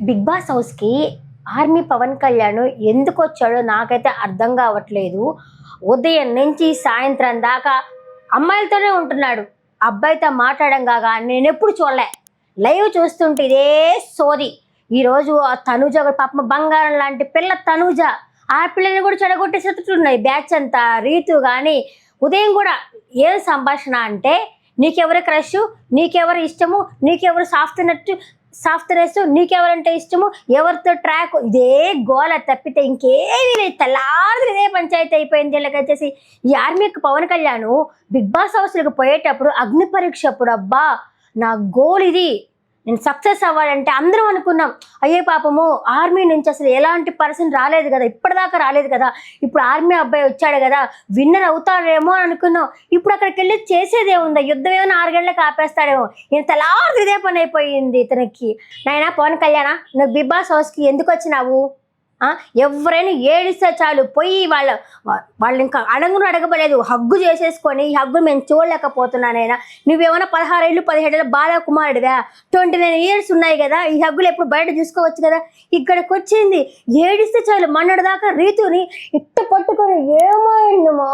Big boss హౌస్‌కి army Pawan Kalyan ఎందుకొచ్చాడో నాకైతే అర్థం కావట్లేదు. ఉదయం నుంచి సాయంత్రం దాకా అమ్మాయిలతోనే ఉంటున్నాడు. అబ్బాయితో మాట్లాడడం కాగా నేనెప్పుడు చూడలే. లైవ్ చూస్తుంటే ఇదే సోది. ఈరోజు ఆ తనూజ కూడా పాపం బంగారం లాంటి పిల్ల తనూజ. ఆ పిల్లని కూడా చెడగొట్టేసేటట్టున్నాయి బ్యాచ్ అంతా. రీతు కానీ ఉదయం కూడా ఏం సంభాషణ అంటే నీకెవరు క్రష్, నీకెవరు ఇష్టము, నీకెవరు సాఫ్ట్నెస్, నీకెవరంటే ఇష్టము, ఎవరితో ట్రాక్, ఇదే గోల తప్పితే ఇంకేమీ లేదు. తెల్లారి ఇదే పంచాయతీ అయిపోయింది వీళ్ళకొచ్చేసి. ఈ ఆర్మీకి పవన్ కళ్యాణ్ బిగ్ బాస్ హౌస్లకు పోయేటప్పుడు అగ్ని పరీక్ష అప్పుడు అబ్బా నా గోల్ ఇది, నేను సక్సెస్ అవ్వాలంటే అందరం అనుకున్నాం అయ్యే పాపము ఆర్మీ నుంచి అసలు ఎలాంటి పర్సన్ రాలేదు కదా, ఇప్పటిదాకా రాలేదు కదా, ఇప్పుడు ఆర్మీ అబ్బాయి వచ్చాడు కదా విన్నర్ అవుతాడేమో అని అనుకున్నాం. ఇప్పుడు అక్కడికి వెళ్ళి చేసేదే ఉందా, యుద్ధం ఏమైనా 6 గంటలకు ఆపేస్తాడేమో. నేను తెల్లారి ఇదే పని అయిపోయింది ఇతనికి. నాయనా పవన్ కళ్యాణ్, నువ్వు బిగ్ బాస్ హౌస్కి ఎందుకు వచ్చినావు? ఎవరైనా ఏడిస్తే చాలు పోయి వాళ్ళు ఇంకా అడగబడలేదు, హగ్గు చేసేసుకొని ఈ హగ్గు మేము చూడలేకపోతున్నానైనా. నువ్వేమైనా 16 ఏళ్ళు 17 ఏళ్ళ బాలకుమారుడివా? 29 ఇయర్స్ ఉన్నాయి కదా, ఈ హగ్గులు ఎప్పుడు బయట చూసుకోవచ్చు కదా. ఇక్కడికి వచ్చింది ఏడిస్తే చాలు. మొన్నటిదాకా రీతుని ఇట్ట పట్టుకొని ఏమైందమ్మా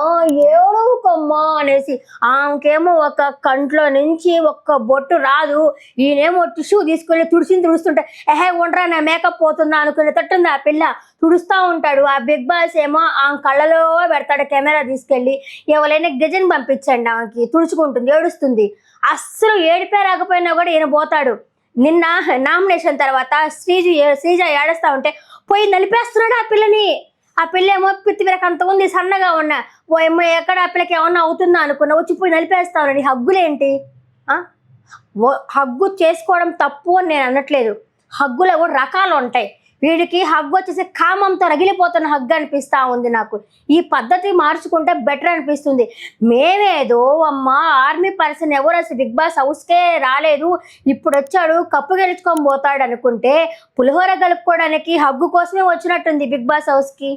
ఏడవకమ్మా అనేసి, ఆమెకేమో ఒక కంట్లో నుంచి ఒక్క బొట్టు రాదు, ఈయనేమో టిష్యూ తీసుకొని తుడుస్తుంటే ఉండరా నా మేకప్ పోతుందా అనుకునే తట్టుంది ఆ పిల్ల. తుడుస్తూ ఉంటాడు. ఆ బిగ్ బాస్ ఏమో ఆ కళ్ళలో పెడతాడు కెమెరా తీసుకెళ్ళి. ఎవరైనా గజని పంపించండి, ఆమెకి తుడుచుకుంటుంది, ఏడుస్తుంది. అస్సలు ఏడిపే రాకపోయినా కూడా ఈయన పోతాడు. నిన్న నామినేషన్ తర్వాత శ్రీజ ఏడుస్తూ ఉంటే పోయి నలిపేస్తున్నాడు ఆ పిల్లని. ఆ పిల్ల ఏమో పిత్తివరకు అంత ఉంది, సన్నగా ఉన్నా ఓ ఏమో ఎక్కడ ఆ పిల్లకి ఏమన్నా అవుతుందా అనుకున్నా, వచ్చి పోయి నలిపేస్తా ఉన్నాడు. ఈ హగ్గులేంటి? హగ్గు చేసుకోవడం తప్పు అని నేను అనట్లేదు. హగ్గులో కూడా రకాలు ఉంటాయి. వీడికి హగ్గు వచ్చేసి కామంతో రగిలిపోతున్న హగ్గు అనిపిస్తూ ఉంది నాకు. ఈ పద్ధతి మార్చుకుంటే బెటర్ అనిపిస్తుంది. మేమేదో అమ్మా ఆర్మీ పర్సన్ ఎవరు అసలు బిగ్ బాస్ హౌస్కే రాలేదు, ఇప్పుడు వచ్చాడు కప్పు గెలుచుకొని పోతాడు అనుకుంటే పులిహోర కలుపుకోవడానికి హగ్గు కోసమే వచ్చినట్టుంది బిగ్ బాస్ హౌస్కి.